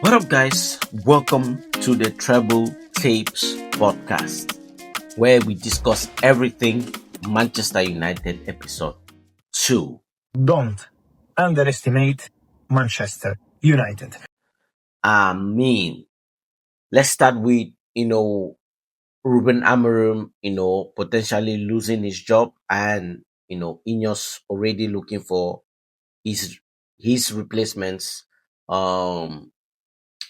What up, guys? Welcome to the Treble Tapes Podcast, where we discuss everything Manchester United episode 2. Don't underestimate Manchester United. I mean, let's start with, Ruben Amorim, potentially losing his job and, INEOS already looking for his his replacements. Um,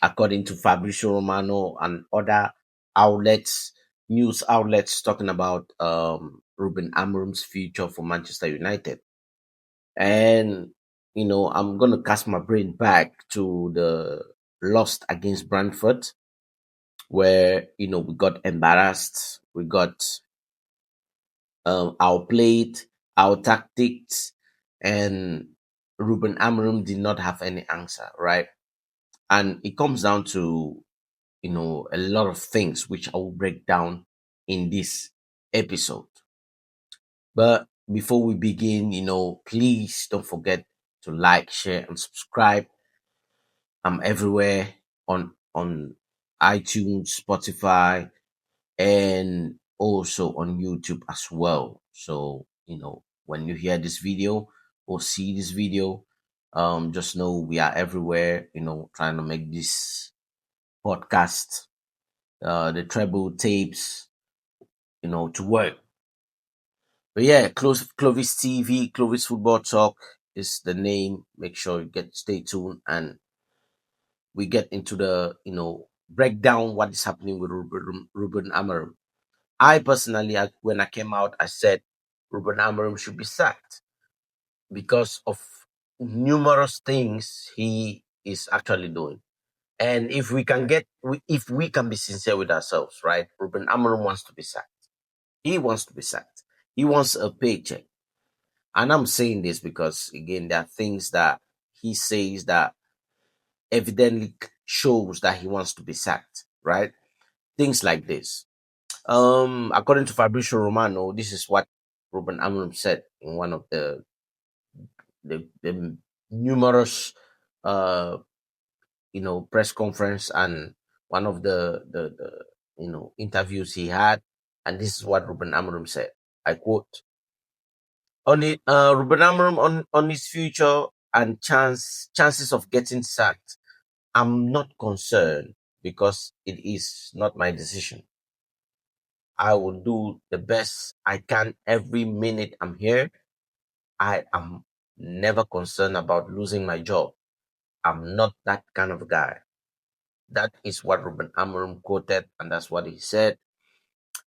According to Fabrizio Romano and other outlets, news outlets talking about Ruben Amorim's future for Manchester United. And I'm gonna cast my brain back to the loss against Brentford, where we got embarrassed, we got outplayed, our tactics, and Ruben Amorim did not have any answer, right? And it comes down to a lot of things which I will break down in this episode. But before we begin, please don't forget to like, share, and subscribe. I'm everywhere on iTunes, Spotify, and also on YouTube as well. So, when you hear this video or see this video, just know we are everywhere, trying to make this podcast, the treble tapes, to work. But yeah, Clovis TV, Clovis Football Talk is the name. Make sure you stay tuned and we get into the, break down what is happening with Ruben Amorim. I personally, when I came out, I said Ruben Amorim should be sacked because of numerous things he is actually doing. And if we can if we can be sincere with ourselves, right? Ruben Amorim wants to be sacked. He wants to be sacked. He wants a paycheck. And I'm saying this because, again, there are things that he says that evidently shows that he wants to be sacked, right? Things like this. According to Fabrizio Romano, this is what Ruben Amorim said in one of the numerous uh press conference and one of the interviews he had, and this is what Ruben Amorim said. I quote: "On it, Ruben Amorim on his future and chances of getting sacked, I'm not concerned because it is not my decision. I will do the best I can every minute I'm here. I am never concerned about losing my job. I'm not that kind of guy." That is what Ruben Amorim quoted, and that's what he said.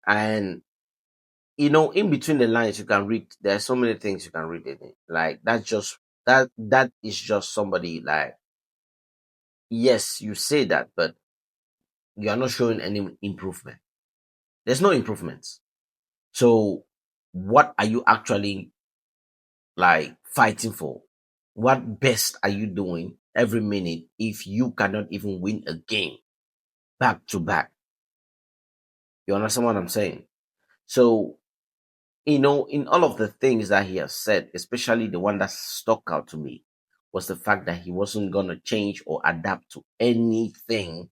And in between the lines, you can read. There are so many things you can read in it. Like that is just somebody like, yes, you say that, but you are not showing any improvement. There's no improvements. So what are you actually like fighting for? What best are you doing every minute if you cannot even win a game back to back? You understand what I'm saying? So, in all of the things that he has said, especially the one that stuck out to me, was the fact that he wasn't going to change or adapt to anything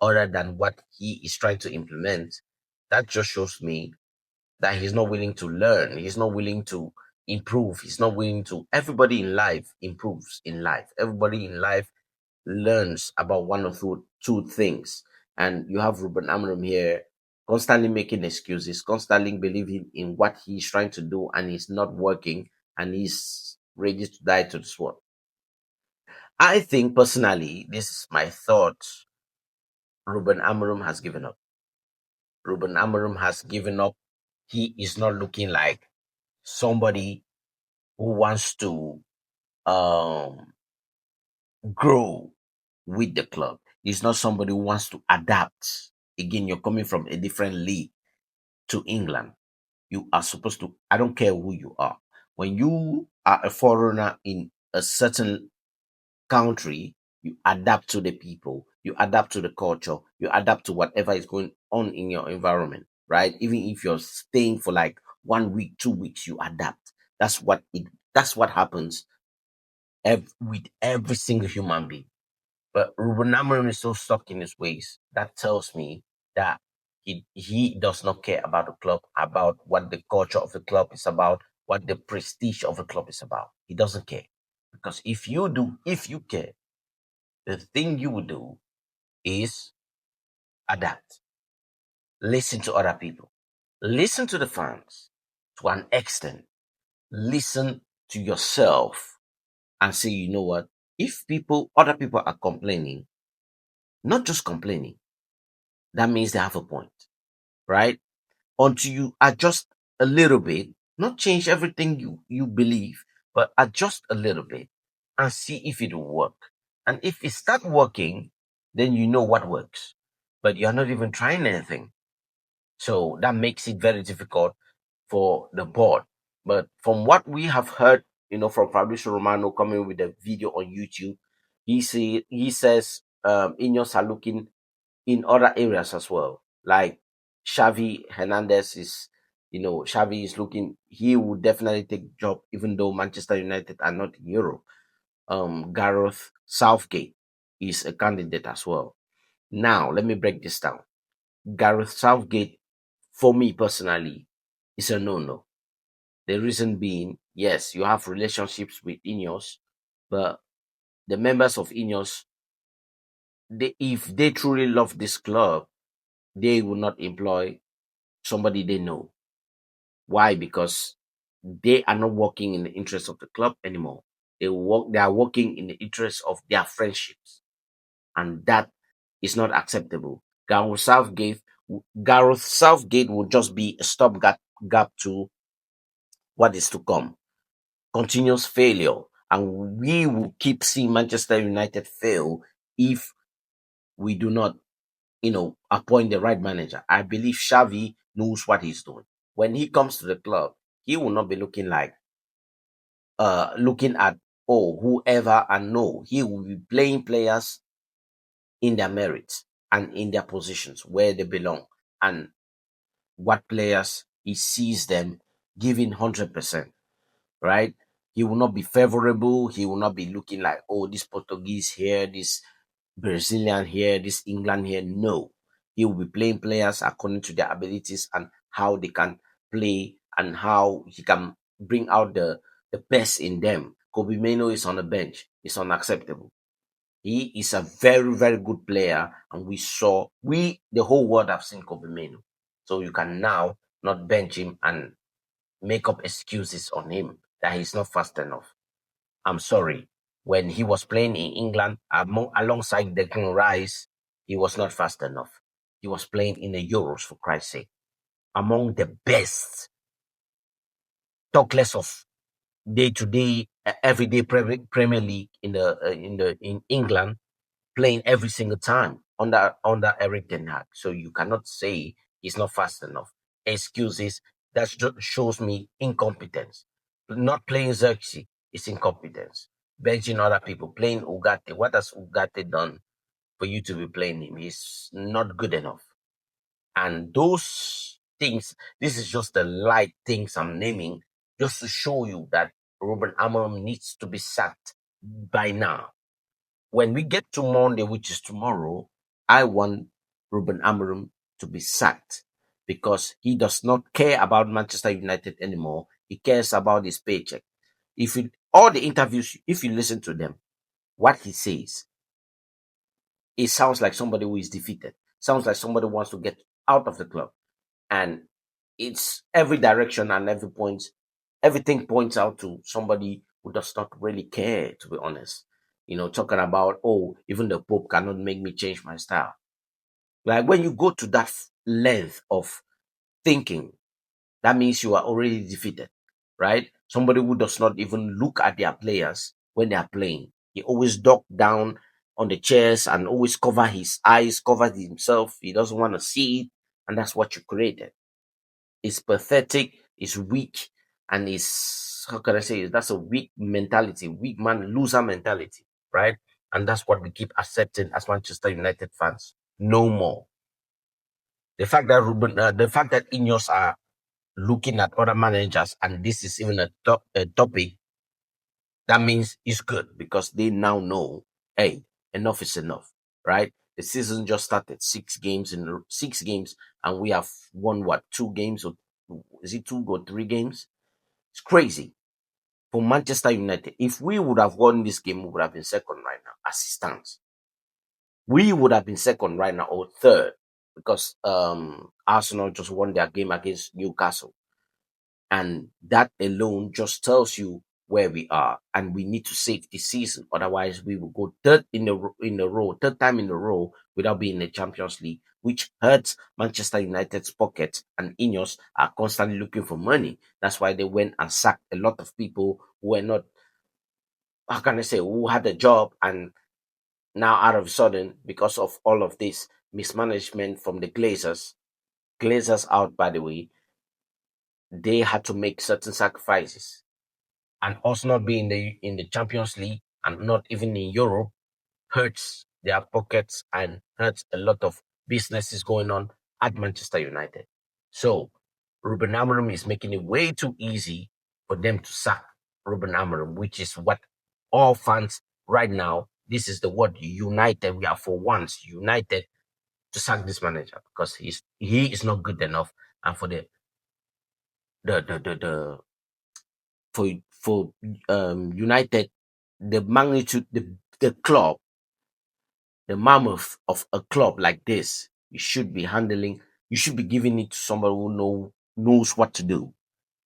other than what he is trying to implement. That just shows me that he's not willing to learn. He's not willing to improve. He's not willing to. Everybody in life improves in life. Everybody in life learns about one or two things. And you have Ruben Amorim here constantly making excuses, constantly believing in what he's trying to do and it's not working and he's ready to die to the sword. I think personally, this is my thought. Ruben Amorim has given up. Ruben Amorim has given up. He is not looking like somebody who wants to um, grow with the club. He's not somebody who wants to adapt. Again, you're coming from a different league to England. You are supposed to, I don't care who you are. When you are a foreigner in a certain country, you adapt to the people, you adapt to the culture, you adapt to whatever is going on in your environment, right? Even if you're staying for like 1 week, 2 weeks, you adapt. That's what happens with every single human being. But Ruben Amorim is so stuck in his ways. That tells me that he does not care about the club, about what the culture of the club is about, what the prestige of the club is about. He doesn't care. Because if you care, the thing you would do is adapt. Listen to other people. Listen to the fans to an extent. Listen to yourself and say, you know what? If other people are complaining, not just complaining, that means they have a point, right? Until you adjust a little bit, not change everything you believe, but adjust a little bit and see if it will work. And if it start working, then you know what works. But you're not even trying anything. So that makes it very difficult for the board. But from what we have heard, from Fabrizio Romano coming with a video on YouTube, he says INEOS are looking in other areas as well. Like Xavi Hernandez Xavi is looking, he would definitely take job even though Manchester United are not in Europe. Gareth Southgate is a candidate as well. Now, let me break this down. Gareth Southgate, for me personally, is a no-no. The reason being, yes, you have relationships with INEOS, but the members of INEOS, if they truly love this club, they will not employ somebody they know. Why? Because they are not working in the interest of the club anymore. They are working in the interest of their friendships, and that is not acceptable. Gareth Southgate will just be a stopgap gap to what is to come. Continuous failure, and we will keep seeing Manchester United fail if we do not, appoint the right manager. I believe Xavi knows what he's doing. When he comes to the club, he will not be looking at whoever, and no, he will be playing players in their merits and in their positions where they belong, and what players he sees them giving 100%, right? He will not be favorable. He will not be looking like, oh, this Portuguese here, this Brazilian here, this England here. No, he will be playing players according to their abilities and how they can play and how he can bring out the best in them. Kobe Meno is on the bench. It's unacceptable. He is a very, very good player, and the whole world have seen Kobe Meno. So you can now not bench him and make up excuses on him that he's not fast enough. I'm sorry. When he was playing in England alongside Declan Rice, he was not fast enough. He was playing in the Euros, for Christ's sake, among the best. Talk less of day to day, everyday Premier League in England, playing every single time under Eric Ten Hag. So you cannot say he's not fast enough. Excuses, that shows me incompetence. Not playing Xerxes is incompetence. Benching other people, playing Ugarte. What has Ugarte done for you to be playing him? He's not good enough. And those things, this is just the light things I'm naming just to show you that Ruben Amorim needs to be sacked by now. When we get to Monday, which is tomorrow, I want Ruben Amorim to be sacked because he does not care about Manchester United anymore. He cares about his paycheck. All the interviews, if you listen to them, what he says, it sounds like somebody who is defeated. Sounds like somebody who wants to get out of the club. And it's every direction and everything points out to somebody who does not really care, to be honest. Talking about, even the Pope cannot make me change my style. Like when you go to that length of thinking, that means you are already defeated, right? Somebody who does not even look at their players when they are playing. He always duck down on the chairs and always cover his eyes, cover himself. He doesn't want to see it. And that's what you created. It's pathetic, it's weak, and it's, how can I say it? That's a weak mentality, weak man, loser mentality, right? And that's what we keep accepting as Manchester United fans. No more. The fact that INEOS are looking at other managers, and this is even a topic, that means it's good because they now know, hey, enough is enough, right? The season just started, 6 games, and we have won what, 2 games, or is it 2 or 3 games? It's crazy for Manchester United. If we would have won this game, we would have been second right now as it stands. We would have been second right now or third, because Arsenal just won their game against Newcastle. And that alone just tells you where we are, and we need to save this season. Otherwise, we will go third time in a row without being in the Champions League, which hurts Manchester United's pocket. And INEOS are constantly looking for money. That's why they went and sacked a lot of people who were not, how can I say, who had a job, and now out of a sudden, because of all of this mismanagement from the Glazers out, by the way, they had to make certain sacrifices. And us not being in the Champions League and not even in Europe hurts their pockets and hurts a lot of businesses going on at Manchester United. So Ruben Amorim is making it way too easy for them to sack Ruben Amorim, which is what all fans right now, this is the word united. We are for once united to sack this manager, because he is not good enough. And for the for United, the magnitude, the club, the mammoth of a club like this, you should be giving it to somebody who knows what to do.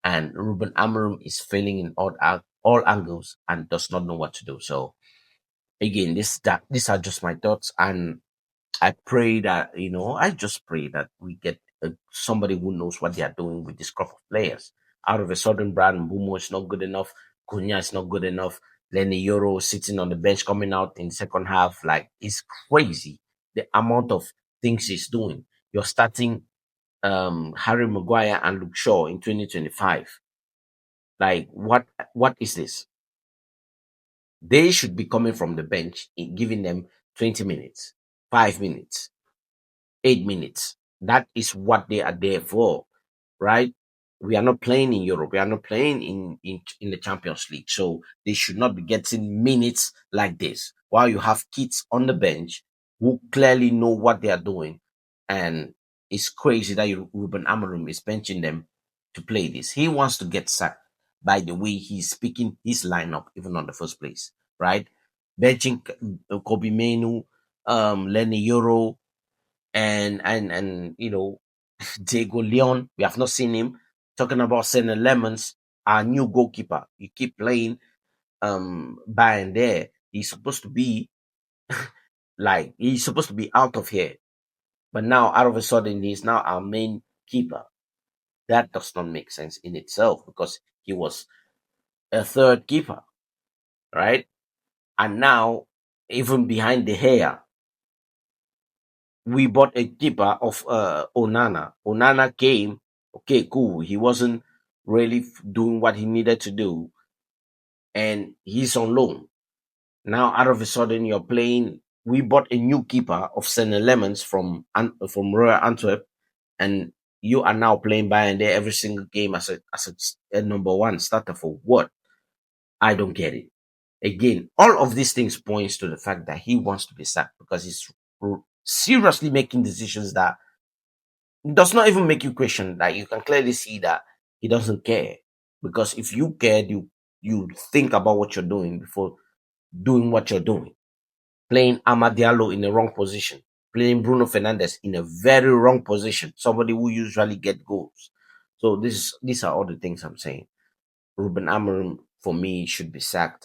And Ruben Amorim is failing in all angles and does not know what to do. So again, these are just my thoughts, and I pray that, I just pray that we get somebody who knows what they are doing with this crop of players. Out of a sudden, Brad Mbumo is not good enough. Cunha is not good enough. Lenny Euro sitting on the bench coming out in the second half. Like, it's crazy the amount of things he's doing. You're starting Harry Maguire and Luke Shaw in 2025. Like, what is this? They should be coming from the bench, giving them 20 minutes, 5 minutes, 8 minutes. That is what they are there for, right? We are not playing in Europe. We are not playing in the Champions League. So they should not be getting minutes like this while you have kids on the bench who clearly know what they are doing. And it's crazy that Ruben Amorim is benching them to play this. He wants to get sacked by the way he's speaking his lineup, even on the first place, right? Benching Kobe Menu, Lenny Euro, and Diego Leon. We have not seen him. Talking about Senna Lemons, our new goalkeeper. You keep playing by and there. He's supposed to be out of here. But now out of a sudden he's now our main keeper. That does not make sense in itself, because he was a third keeper, right? And now, even behind the hair, we bought a keeper of Onana. Onana came, okay, cool. He wasn't really doing what he needed to do, and he's on loan. Now, out of a sudden, you're playing. We bought a new keeper of Senna Lemons from Royal Antwerp, and you are now playing by and there every single game as a number one starter for what? I don't get it. Again, all of these things points to the fact that he wants to be sacked, because he's seriously making decisions that does not even make you question. Like, you can clearly see that he doesn't care, because if you cared, you think about what you're doing before doing what you're doing. Playing Amadiallo in the wrong position, playing Bruno Fernandes in a very wrong position, somebody who usually get goals. So these are all the things I'm saying. Ruben Amorim, for me, should be sacked.